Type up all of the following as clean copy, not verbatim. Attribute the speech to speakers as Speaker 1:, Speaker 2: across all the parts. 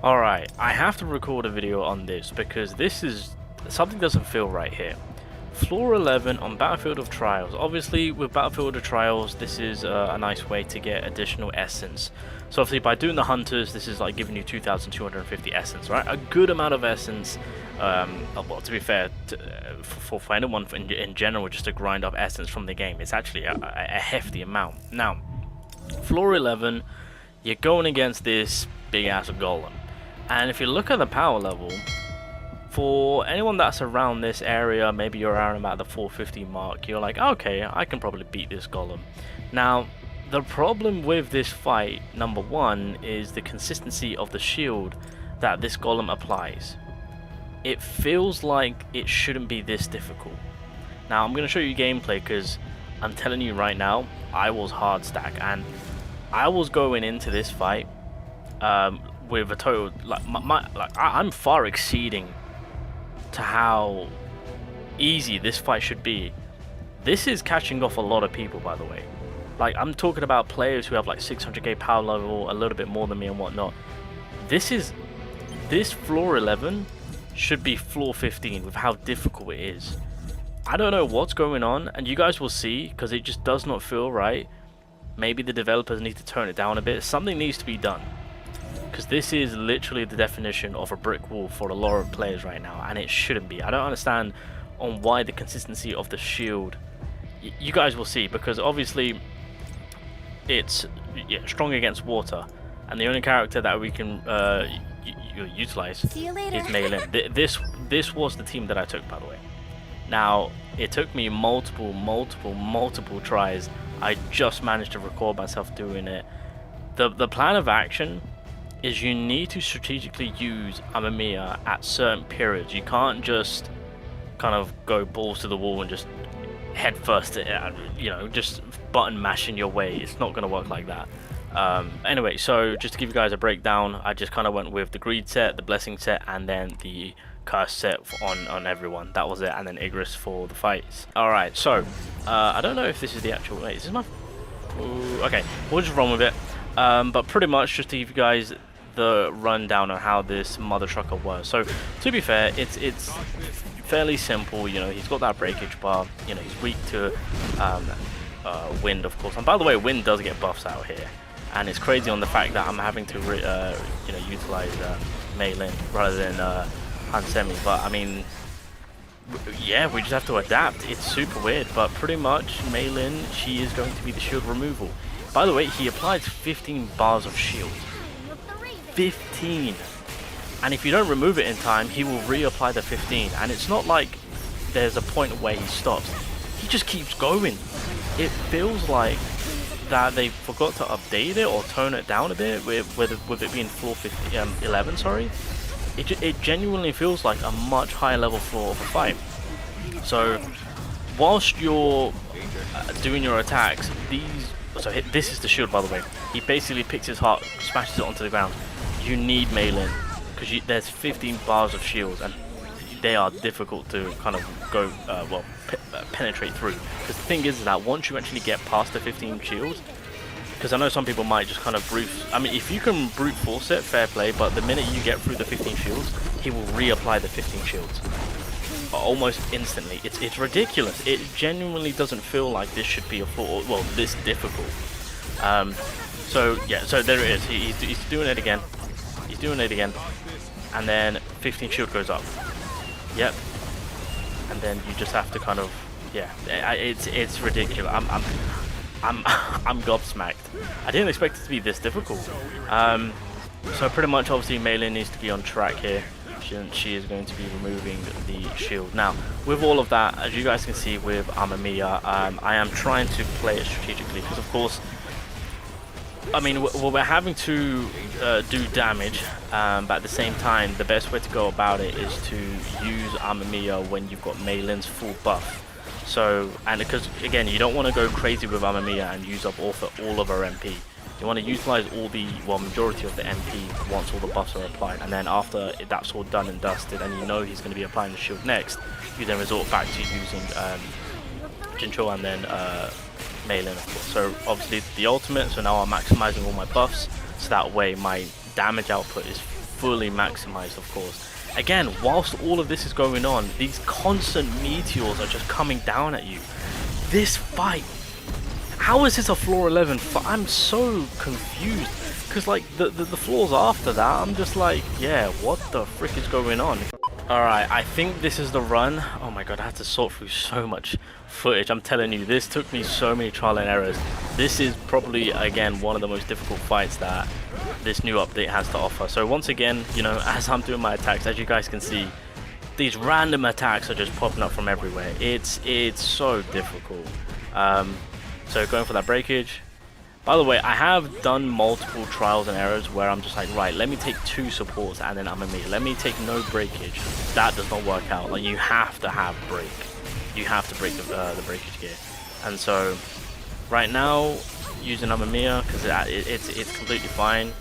Speaker 1: Alright, I have to record a video on this because something doesn't feel right here. Floor 11 on Battlefield of Trials. Obviously, with Battlefield of Trials, this is a nice way to get additional essence. So obviously, by doing the Hunters, this is like giving you 2,250 essence, right? A good amount of essence. Well, to be fair, for anyone in general, just to grind up essence from the game, it's actually a hefty amount. Now, Floor 11, you're going against this big-ass golem. And if you look at the power level, for anyone that's around this area, maybe you're around about the 450 mark, you're like, okay, I can probably beat this golem. Now, the problem with this fight, number one, is the consistency of the shield that this golem applies. It feels like it shouldn't be this difficult. Now, I'm going to show you gameplay because I'm telling you right now, I was hard stack, and I was going into this fight with a total, I'm far exceeding to how easy this fight should be. This is catching off a lot of people, by the way. Like, I'm talking about players who have like 600k power level, a little bit more than me and whatnot. This floor 11 should be floor 15 with how difficult it is. I don't know what's going on, and you guys will see, because it just does not feel right. Maybe the developers need to tone it down a bit. Something needs to be done, because this is literally the definition of a brick wall for a lot of players right now, and it shouldn't be. I don't understand on why the consistency of the shield. You guys will see, because obviously it's strong against water, and the only character that we can utilize is Melee. This was the team that I took, by the way. Now, it took me multiple tries. I just managed to record myself doing it. The plan of action is you need to strategically use Amamiya at certain periods. You can't just kind of go balls to the wall and just head first, just button mashing your way. It's not going to work like that. Anyway, so just to give you guys a breakdown, I just kind of went with the greed set, the blessing set, and then the curse set on everyone. That was it, and then Igris for the fights. Alright, so I don't know if this is the actual, wait, is this my, ooh, okay, we'll just run with it. But pretty much just to give you guys the rundown on how this mother trucker was. So to be fair, it's fairly simple. He's got that breakage bar. He's weak to wind, of course. And by the way, wind does get buffs out here, and it's crazy on the fact that I'm having to utilize Meilin rather than Hansemi. But I mean, yeah, we just have to adapt. It's super weird, but pretty much Meilin, she is going to be the shield removal. By the way, he applies 15 bars of shield. 15, and if you don't remove it in time, he will reapply the 15, and it's not like there's a point where he stops. He just keeps going. It feels like that they forgot to update it or tone it down a bit with it being floor 11, sorry. It genuinely feels like a much higher level floor of a fight. So whilst you're doing your attacks, this is the shield, by the way. He basically picks his heart, smashes it onto the ground. You need Meilin, because there's 15 bars of shields, and they are difficult to kind of go, penetrate through. Because the thing is that once you actually get past the 15 shields, because I know some people might just kind of if you can brute force it, fair play, but the minute you get through the 15 shields, he will reapply the 15 shields. Almost instantly. It's ridiculous. It genuinely doesn't feel like this should be a floor, well, this difficult. So yeah, so there it is. He's doing it again. He's doing it again, and then 15 shield goes up. Yep. And then you just have to kind of, yeah. It's ridiculous. I'm gobsmacked. I didn't expect it to be this difficult. So pretty much, obviously, Meilin needs to be on track here. She is going to be removing the shield. Now, with all of that, as you guys can see with Amamiya, I am trying to play it strategically, because of course, I mean, we're having to do damage, but at the same time, the best way to go about it is to use Amamiya when you've got Meilin's full buff. So, and because again, you don't want to go crazy with Amamiya and use up all of her MP. You want to utilize majority of the MP once all the buffs are applied, and then after that's all done and dusted, and he's going to be applying the shield next, you then resort back to using Jincho and then Meilin, of course. So obviously the ultimate, so now I'm maximizing all my buffs, so that way my damage output is fully maximized, of course. Again, whilst all of this is going on, these constant meteors are just coming down at you. This fight, how is this a floor 11 fight? I'm so confused, because like the floors after that, I'm just like, yeah, what the frick is going on? Alright, I think this is the run. Oh my god, I had to sort through so much footage. I'm telling you, this took me so many trial and errors. This is probably, again, one of the most difficult fights that this new update has to offer. So once again, you know, as I'm doing my attacks, as you guys can see, these random attacks are just popping up from everywhere. It's so difficult. So going for that breakage. By the way, I have done multiple trials and errors where I'm just like, right, let me take 2 supports and then Amamiya. Let me take no breakage. That does not work out. Like, you have to have break. You have to break the breakage gear. And so, right now, using Amamiya, because it's completely fine.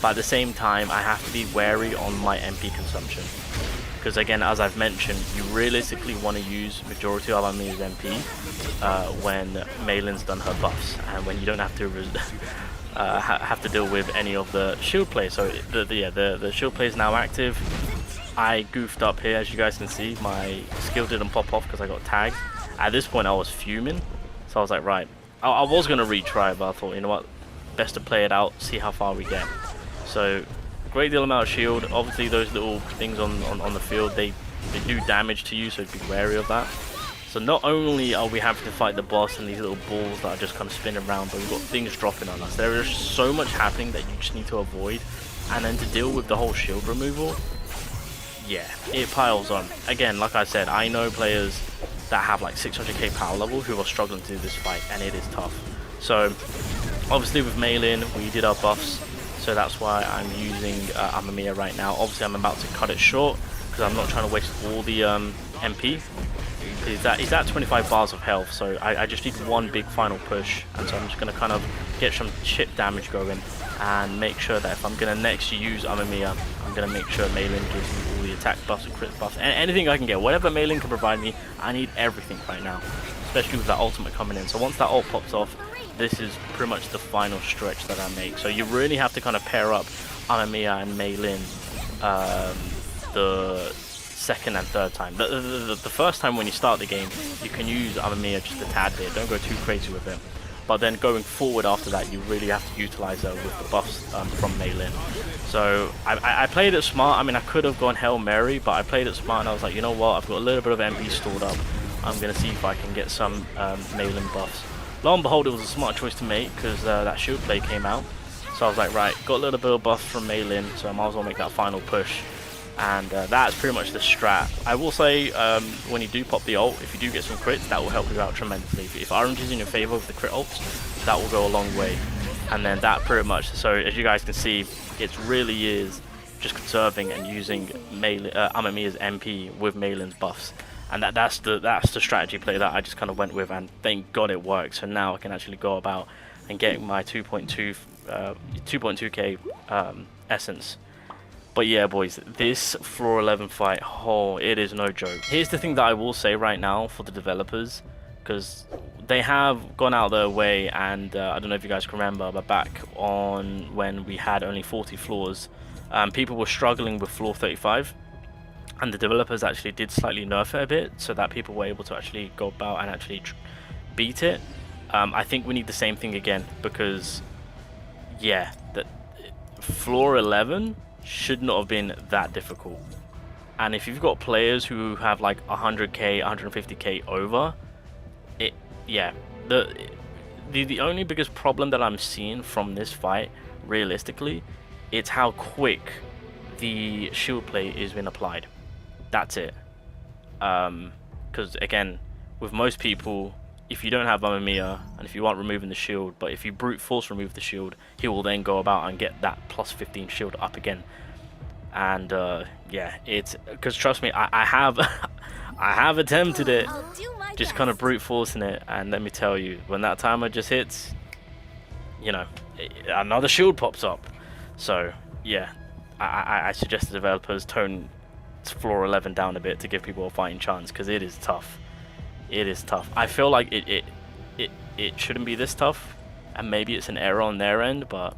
Speaker 1: But at the same time, I have to be wary on my MP consumption. Because again, as I've mentioned, you realistically want to use majority of Amamiya's MP when Maylin's done her buffs, and when you don't have to have to deal with any of the shield play. So the shield play is now active. I goofed up here, as you guys can see. My skill didn't pop off because I got tagged. At this point, I was fuming, so I was like, right, I was gonna retry, but I thought, you know what, best to play it out, see how far we get. So, great deal amount of shield. Obviously, those little things on the field, they do damage to you, so be wary of that. So not only are we having to fight the boss and these little balls that are just kind of spinning around, but we've got things dropping on us. There is so much happening that you just need to avoid, and then to deal with the whole shield removal, yeah, it piles on. Again, like I said, I know players that have like 600k power level who are struggling to do this fight, and it is tough. So obviously with Maylin, we did our buffs. So that's why I'm using Amamiya right now. Obviously, I'm about to cut it short because I'm not trying to waste all the MP. He's at 25 bars of health, so I just need one big final push. And so I'm just going to kind of get some chip damage going and make sure that if I'm going to next use Amamiya, I'm going to make sure Maylin gives me all the attack buffs and crit buffs. And anything I can get, whatever Maylin can provide me, I need everything right now. Especially with that ultimate coming in. So once that ult pops off, this is pretty much the final stretch that I make. So you really have to kind of pair up Amamiya and Maylin the second and third time. The first time when you start the game, you can use Amamiya just a tad bit. Don't go too crazy with it. But then going forward after that, you really have to utilize her with the buffs from Maylin. So I played it smart. I mean, I could have gone Hail Mary, but I played it smart and I was like, you know what? I've got a little bit of MP stored up. I'm going to see if I can get some Maylin buffs. Lo and behold, it was a smart choice to make because that shield play came out. So I was like, right, got a little bit of buff from Maylin, so I might as well make that final push. And that's pretty much the strat. I will say, when you do pop the ult, if you do get some crits, that will help you out tremendously. If orange is in your favor with the crit ults, that will go a long way. And then that pretty much, so as you guys can see, it really is just conserving and using Amamiya's MP with Maylin's buffs. And that's the strategy play that I just kind of went with, and thank God it worked. So now I can actually go about and get my 2.2k essence. But yeah, boys, this floor 11 fight, oh, it is no joke. Here's the thing that I will say right now for the developers, because they have gone out their way, and I don't know if you guys can remember, but back on when we had only 40 floors, people were struggling with floor 35. And the developers actually did slightly nerf it a bit so that people were able to actually go about and actually beat it. I think we need the same thing again because, yeah, that floor 11 should not have been that difficult. And if you've got players who have like 100k, 150k over, yeah, the only biggest problem that I'm seeing from this fight, realistically, it's how quick the shield play is being applied. That's it. Because again, with most people, if you don't have Amamiya and if you aren't removing the shield, but if you brute force remove the shield, he will then go about and get that plus 15 shield up again. And yeah, it's because trust me, I have I have attempted it, just kind of brute forcing it, and let me tell you, when that timer just hits, you know, another shield pops up. So yeah, I suggest the developers tone floor 11 down a bit to give people a fighting chance, because it is tough. It is tough. I feel like it shouldn't be this tough, and maybe it's an error on their end, but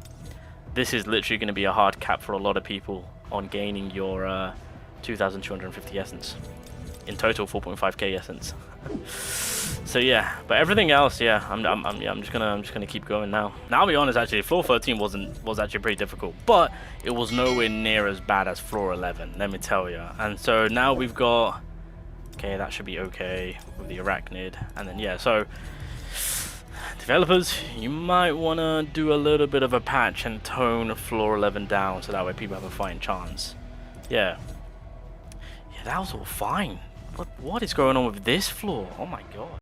Speaker 1: this is literally going to be a hard cap for a lot of people on gaining your 2,250 essence. In total, 4.5k essence. So yeah, but everything else, yeah, I'm just gonna keep going now. Now, I'll be honest, actually, floor 13 was actually pretty difficult, but it was nowhere near as bad as floor 11. Let me tell you. And so now we've got, okay, that should be okay with the arachnid, and then yeah, so developers, you might wanna do a little bit of a patch and tone floor 11 down, so that way people have a fighting chance. Yeah, that was all fine. What is going on with this floor? Oh my god.